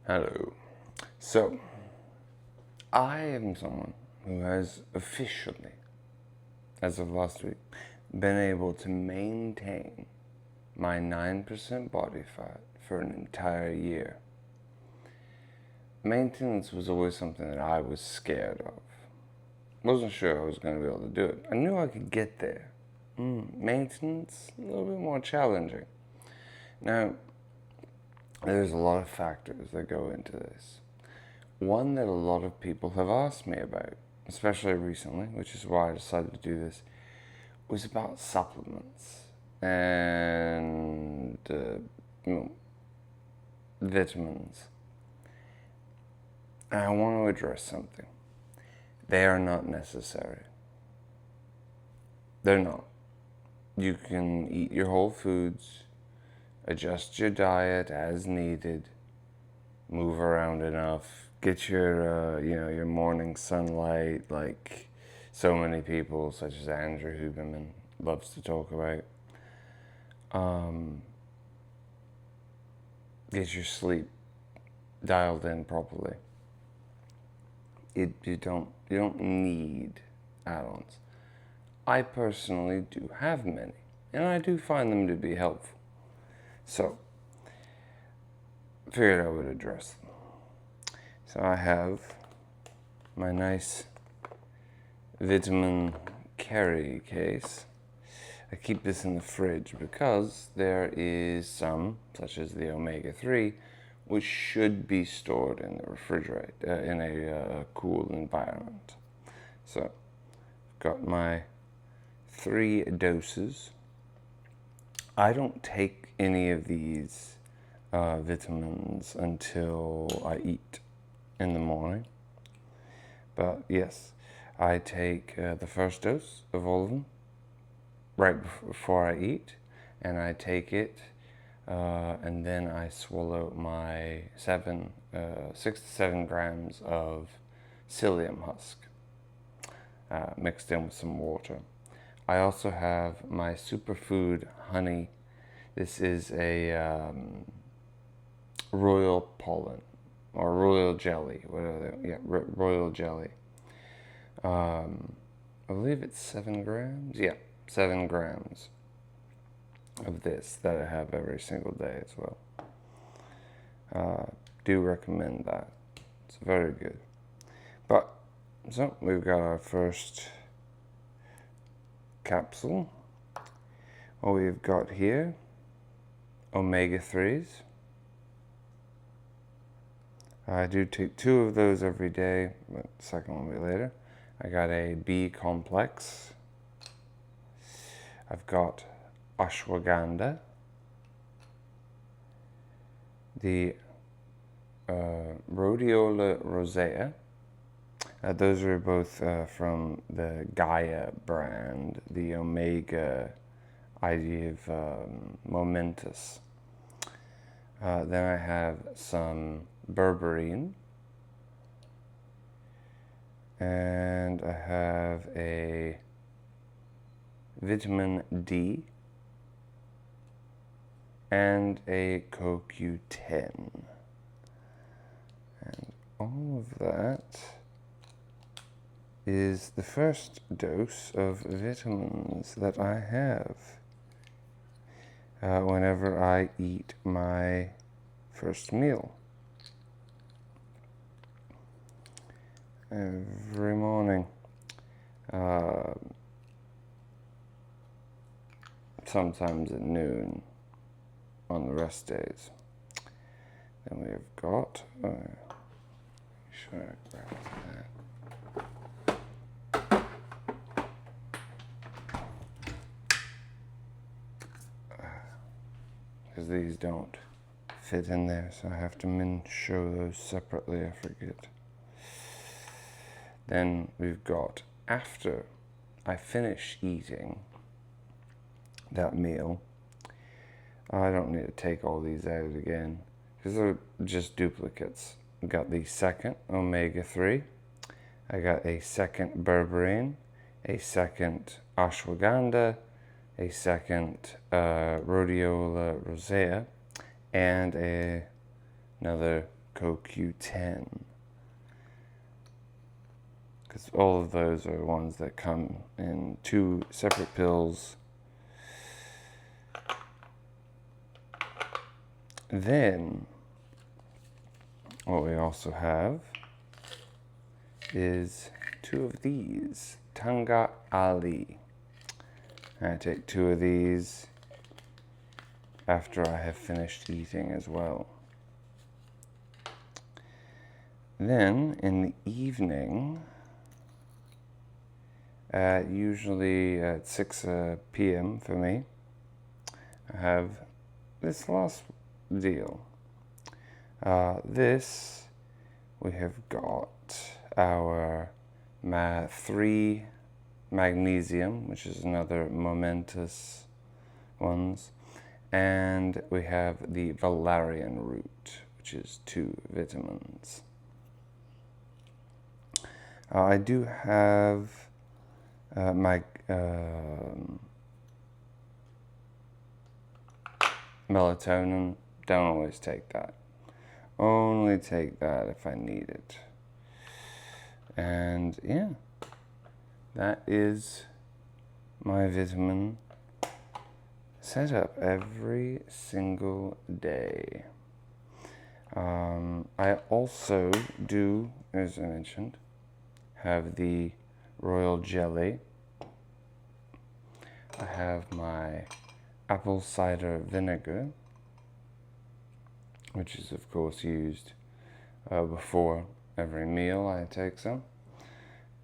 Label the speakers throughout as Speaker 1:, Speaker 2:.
Speaker 1: Hello. So, I am someone who has officially, as of last week, been able to maintain my 9% body fat for an entire year. Maintenance was always something that I was scared of. Wasn't sure I was going to be able to do it. I knew I could get there. Maintenance, a little bit more challenging. Now, there's a lot of factors that go into this. One that a lot of people have asked me about, especially recently, which is why I decided to do this, was about supplements and vitamins. And I want to address something. They are not necessary. They're not. You can eat your whole foods, adjust your diet as needed, move around enough, get your morning sunlight, like so many people, such as Andrew Huberman, loves to talk about. Get your sleep dialed in properly. You don't need add-ons. I personally do have many, and I do find them to be helpful. So, figured I would address them. So I have my nice vitamin carry case. I keep this in the fridge because there is some, such as the omega-3, which should be stored in the refrigerator, in a cool environment. So, I've got my 3 doses. I don't take any of these vitamins until I eat in the morning. But yes, I take the first dose of all of them right before I eat, and I take it, and then I swallow my 6 to 7 grams of psyllium husk, mixed in with some water. I also have my superfood honey. This is a royal pollen or royal jelly, whatever. Royal jelly. I believe it's 7 grams. Yeah, 7 grams of this that I have every single day as well. Do recommend that. It's very good. But so we've got our first capsule. What we've got here, omega-3s. I do take 2 of those every day, but the second one will be later. I got a B complex. I've got ashwagandha, the rhodiola rosea. Those are both from the Gaia brand, the Omega IV Momentous. Then I have some berberine, and I have a vitamin D and a CoQ10. And all of that is the first dose of vitamins that I have whenever I eat my first meal. Every morning. Sometimes at noon on the rest days. Then we've got, should I grab that? Because these don't fit in there, so I have to show those separately, I forget. Then we've got, after I finish eating that meal, I don't need to take all these out again, because they're just duplicates. I got the second omega-3, I got a second berberine, a second ashwagandha, a second rhodiola rosea, and another CoQ10. Because all of those are ones that come in 2 separate pills. Then, what we also have is 2 of these, Tanga Ali. I take 2 of these after I have finished eating as well. Then, in the evening, usually at 6 p.m. for me, I have this last deal. This, we have got our 3 magnesium, which is another momentous ones, and we have the valerian root, which is 2 vitamins. I do have my melatonin. Don't always take that. Only take that if I need it. And yeah, that is my vitamin setup every single day. I also do, as I mentioned, have the royal jelly. I have my apple cider vinegar, which is of course used before every meal I take some.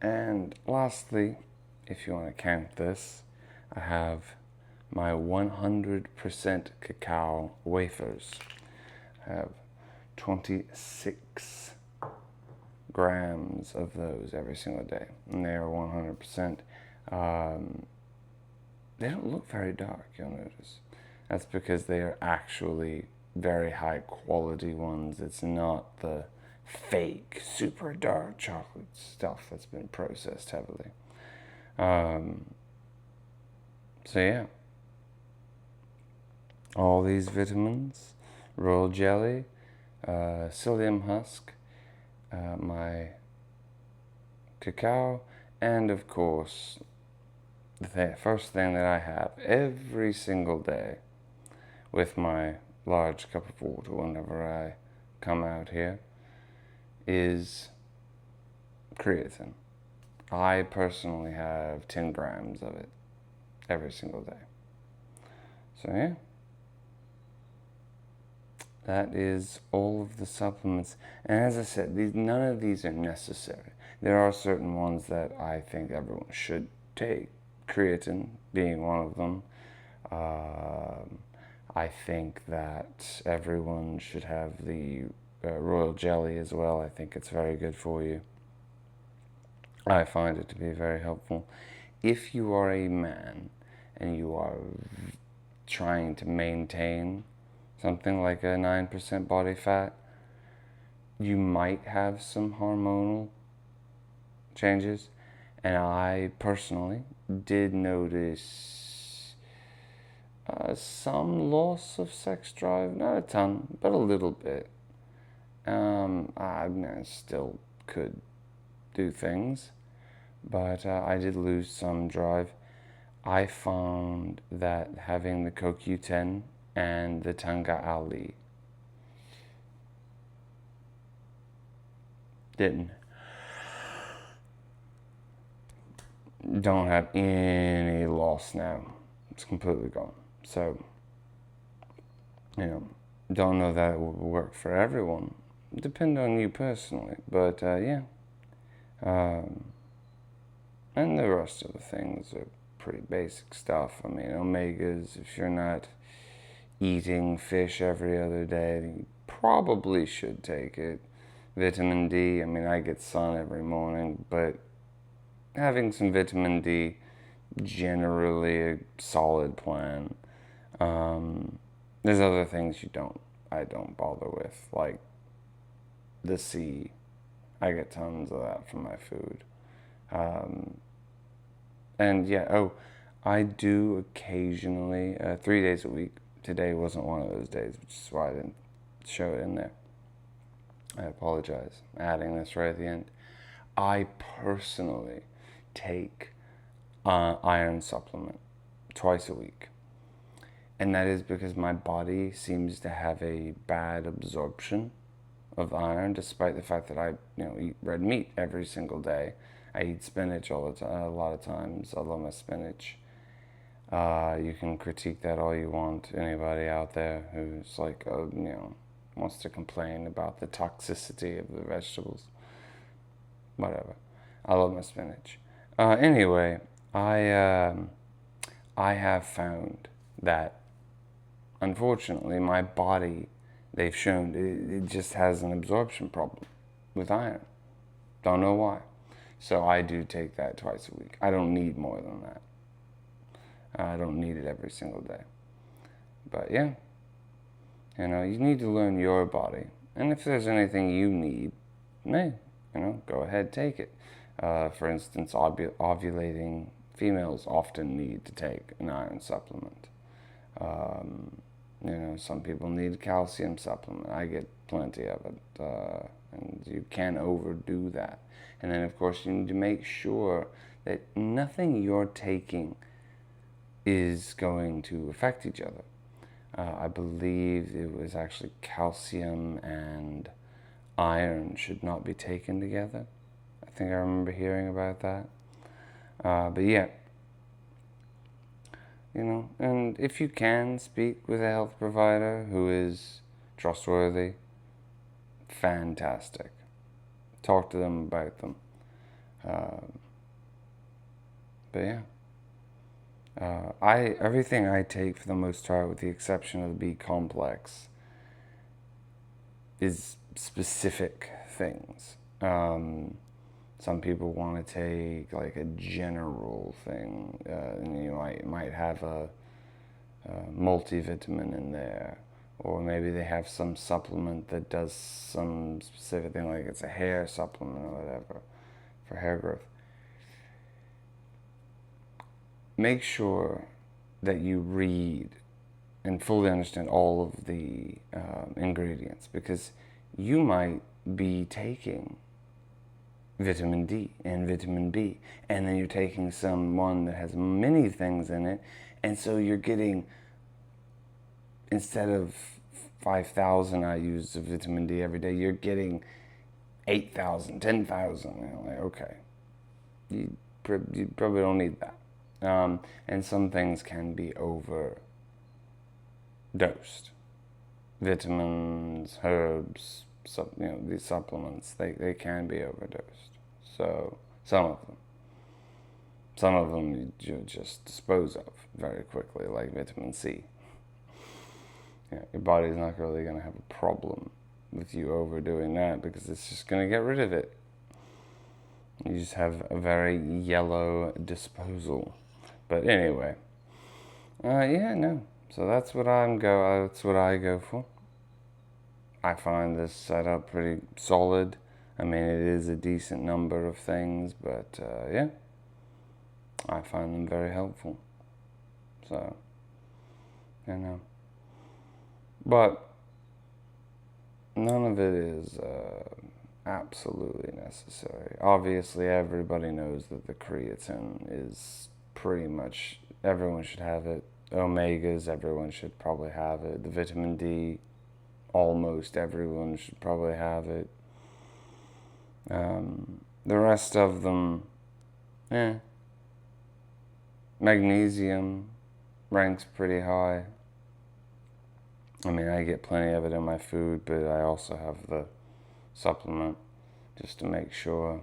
Speaker 1: And lastly, if you want to count this, I have my 100% cacao wafers. I have 26 grams of those every single day, and they are 100%. They don't look very dark, you'll notice. That's because they are actually very high quality ones. It's not the fake, super dark chocolate stuff that's been processed heavily. So yeah, all these vitamins, royal jelly, psyllium husk, my cacao, and of course, the first thing that I have every single day with my large cup of water whenever I come out here is creatine. I personally have 10 grams of it every single day. So yeah, that is all of the supplements. And as I said, none of these are necessary. There are certain ones that I think everyone should take, creatine being one of them. I think that everyone should have the royal jelly as well. I think it's very good for you. I find it to be very helpful. If you are a man and you are trying to maintain something like a 9% body fat, you might have some hormonal changes. And I personally did notice some loss of sex drive, not a ton, but a little bit. I still could do things, but I did lose some drive. I found that having the CoQ10 and the Tanga Ali don't have any loss now. It's completely gone. So, don't know that it will work for everyone. Depend on you personally, but yeah. And the rest of the things are pretty basic stuff. I mean, omegas, if you're not eating fish every other day, then you probably should take it. Vitamin D, I mean, I get sun every morning, but having some vitamin D, generally a solid plan. There's other things I don't bother with, like the C. I get tons of that from my food. And yeah, I do occasionally, 3 days a week. Today wasn't one of those days, which is why I didn't show it in there. I apologize, adding this right at the end. I personally take iron supplement twice a week. And that is because my body seems to have a bad absorption of iron, despite the fact that I, eat red meat every single day. I eat spinach all the time, a lot of times. I love my spinach. You can critique that all you want. Anybody out there who's like, wants to complain about the toxicity of the vegetables, whatever. I love my spinach. Anyway, I have found that, unfortunately, my body, they've shown it just has an absorption problem with iron. Don't know why. So I do take that twice a week. I don't need more than that. I don't need it every single day. But yeah, you need to learn your body. And if there's anything you need, go ahead, take it. For instance, ovulating females often need to take an iron supplement. Some people need a calcium supplement. I get plenty of it, and you can't overdo that. And then, of course, you need to make sure that nothing you're taking is going to affect each other. I believe it was actually calcium and iron should not be taken together. I think I remember hearing about that. But yeah, and if you can speak with a health provider who is trustworthy, fantastic. Talk to them about them. But yeah. Everything I take for the most part, with the exception of the B complex, is specific things. Some people want to take like a general thing, and you might have a multivitamin in there, or maybe they have some supplement that does some specific thing, like it's a hair supplement or whatever for hair growth. Make sure that you read and fully understand all of the ingredients, because you might be taking vitamin D and vitamin B, and then you're taking one that has many things in it, and so you're getting, instead of 5,000 IUs of vitamin D every day, you're getting 8,000, 10,000. Like, okay, you probably don't need that. And some things can be overdosed. Vitamins, herbs, these supplements, they can be overdosed. So some of them you just dispose of very quickly, like vitamin C. Your body's not really going to have a problem with you overdoing that, because it's just going to get rid of it. You just have a very yellow disposal. But anyway, so that's what that's what I go for. I find this setup pretty solid. I mean, it is a decent number of things, but I find them very helpful. So, but none of it is absolutely necessary. Obviously, everybody knows that the creatine is pretty much, everyone should have it. Omegas, everyone should probably have it. The vitamin D, almost everyone should probably have it. The rest of them, Magnesium ranks pretty high. I mean, I get plenty of it in my food, but I also have the supplement just to make sure.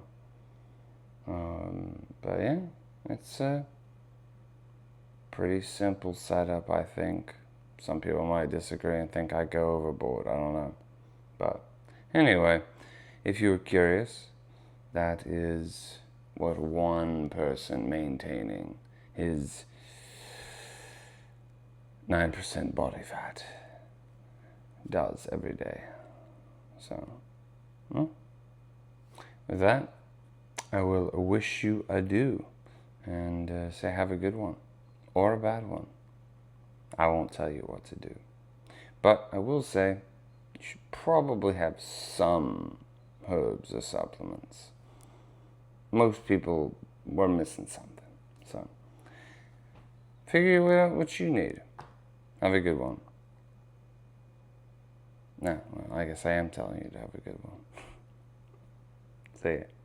Speaker 1: But yeah, it's a pretty simple setup, I think. Some people might disagree and think I go overboard. I don't know. But anyway, if you were curious, that is what one person maintaining his 9% body fat does every day. So, with that, I will wish you adieu and say have a good one or a bad one. I won't tell you what to do. But I will say, you should probably have some herbs or supplements. Most people were missing something. So, figure out what you need. Have a good one. No, well, I guess I am telling you to have a good one. See ya.